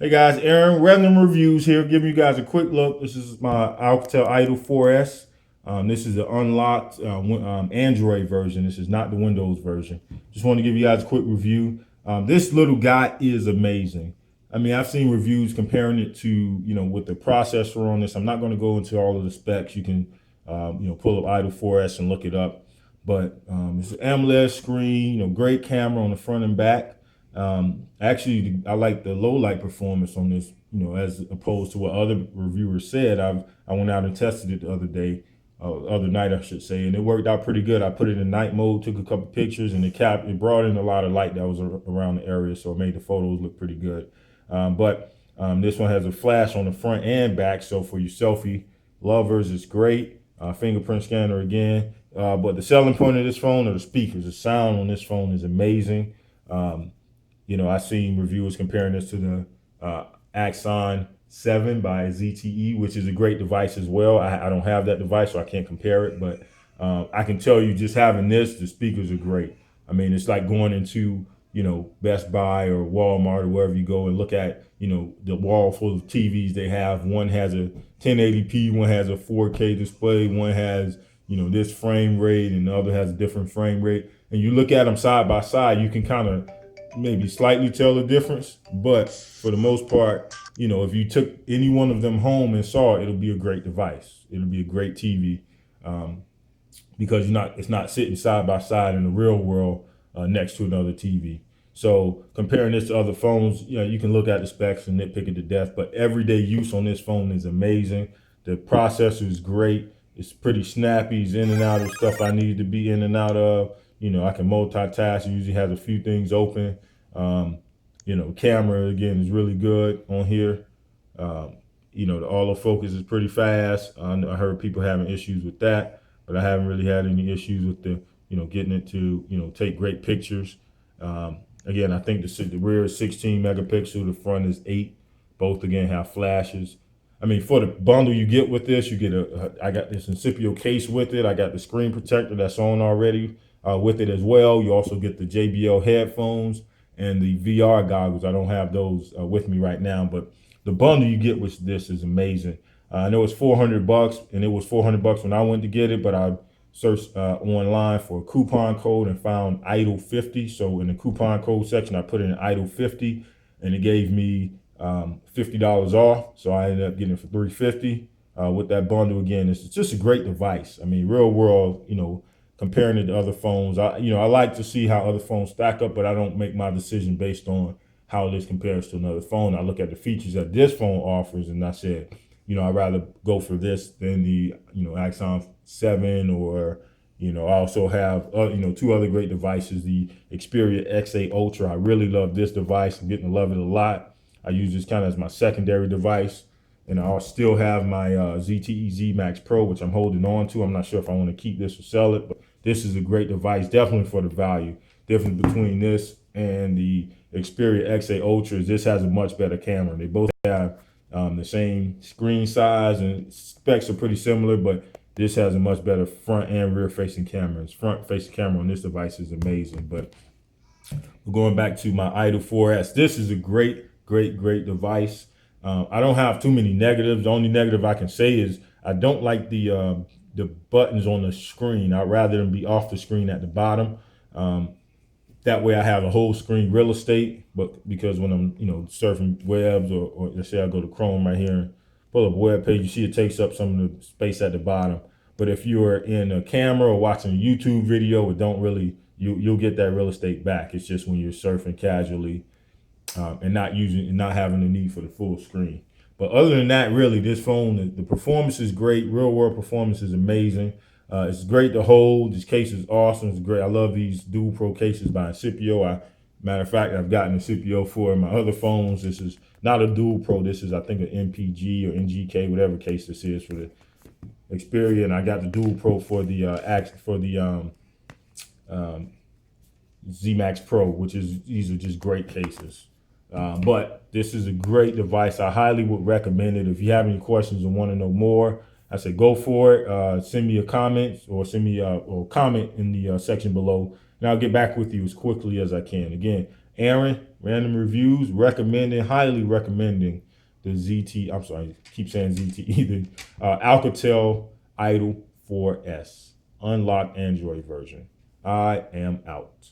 Hey guys, Aaron, Random Reviews here, giving you guys a quick look. This is my Alcatel Idol 4S. This is the unlocked Android version. This is not the Windows version. Just want to give you guys a quick review. This little guy is amazing. I mean, I've seen reviews comparing it to, with the processor on this. I'm not going to go into all of the specs. You can, pull up Idol 4S and look it up. But it's an AMOLED screen, great camera on the front and back. Actually, I like the low light performance on this, as opposed to what other reviewers said. I went out and tested it the other night, I should say, and it worked out pretty good. I put it in night mode, took a couple pictures, and it brought in a lot of light that was around the area, so it made the photos look pretty good. But this one has a flash on the front and back, so for you selfie lovers, it's great. Fingerprint scanner again. But the selling point of this phone are the speakers. The sound on this phone is amazing. I've seen reviewers comparing this to the Axon 7 by ZTE, which is a great device as well. I don't have that device, so I can't compare it, but I can tell you just having this, the speakers are great. I mean, it's like going into, Best Buy or Walmart or wherever you go and look at, the wall full of TVs they have. One has a 1080p, one has a 4K display, one has, this frame rate, and the other has a different frame rate. And you look at them side by side, you can kind of maybe slightly tell the difference, but for the most part, if you took any one of them home and saw it, it'll be a great device. It'll be a great TV, because it's not sitting side by side in the real world next to another TV. So comparing this to other phones, you can look at the specs and nitpick it to death, but everyday use on this phone is amazing. The processor is great. It's pretty snappy. It's in and out of stuff I needed to be in and out of. I can multitask. It usually has a few things open. Camera again is really good on here. The autofocus is pretty fast. I heard people having issues with that, but I haven't really had any issues with getting it to, take great pictures. Again, I think the rear is 16 megapixel, the front is 8. Both again have flashes. I mean, for the bundle you get with this, you get I got this Incipio case with it. I got the screen protector that's on already with it as well. You also get the JBL headphones and the VR goggles. I don't have those with me right now, but the bundle you get with this is amazing. I know it's $400, and it was $400 when I went to get it, but I searched online for a coupon code and found Idol 50. So in the coupon code section, I put in Idol 50, and it gave me $50 off. So I ended up getting it for $350 with that bundle. Again, it's just a great device. I mean, real world, comparing it to other phones, I like to see how other phones stack up, but I don't make my decision based on how this compares to another phone. I look at the features that this phone offers, and I said, I'd rather go for this than the, Axon 7, or, I also have, two other great devices, the Xperia X8 Ultra. I really love this device. I'm getting to love it a lot. I use this kind of as my secondary device. And I still have my ZTE Z Max Pro, which I'm holding on to. I'm not sure if I want to keep this or sell it, but this is a great device, definitely for the value. Difference between this and the Xperia X8 Ultra is this has a much better camera. They both have the same screen size, and specs are pretty similar, but this has a much better front and rear facing cameras. Front facing camera on this device is amazing. But going back to my Idol 4S, this is a great device. I don't have too many negatives. The only negative I can say is I don't like the buttons on the screen. I'd rather them be off the screen at the bottom. That way I have a whole screen real estate, but because when I'm, surfing webs, or let's say I go to Chrome right here and pull up a web page, you see it takes up some of the space at the bottom. But if you're in a camera or watching a YouTube video, it don't really, you'll get that real estate back. It's just when you're surfing casually and not having the need for the full screen. But other than that, really, this phone, the performance is great. Real world performance is amazing. It's great to hold. This case is awesome. It's great. I love these dual pro cases by Incipio. Matter of fact, I've gotten Incipio for my other phones. This is not a dual pro. This is, I think, an MPG or NGK, whatever case this is for the Xperia. And I got the dual pro for the Z Max Pro, these are just great cases. But this is a great device. I highly would recommend it. If you have any questions and want to know more, I say go for it. Send me a comment, or send me or comment in the section below, and I'll get back with you as quickly as I can. Again, Aaron, random reviews, recommending, highly recommending the ZT. I'm sorry, keep saying ZTE. The Alcatel Idol 4S unlocked Android version. I am out.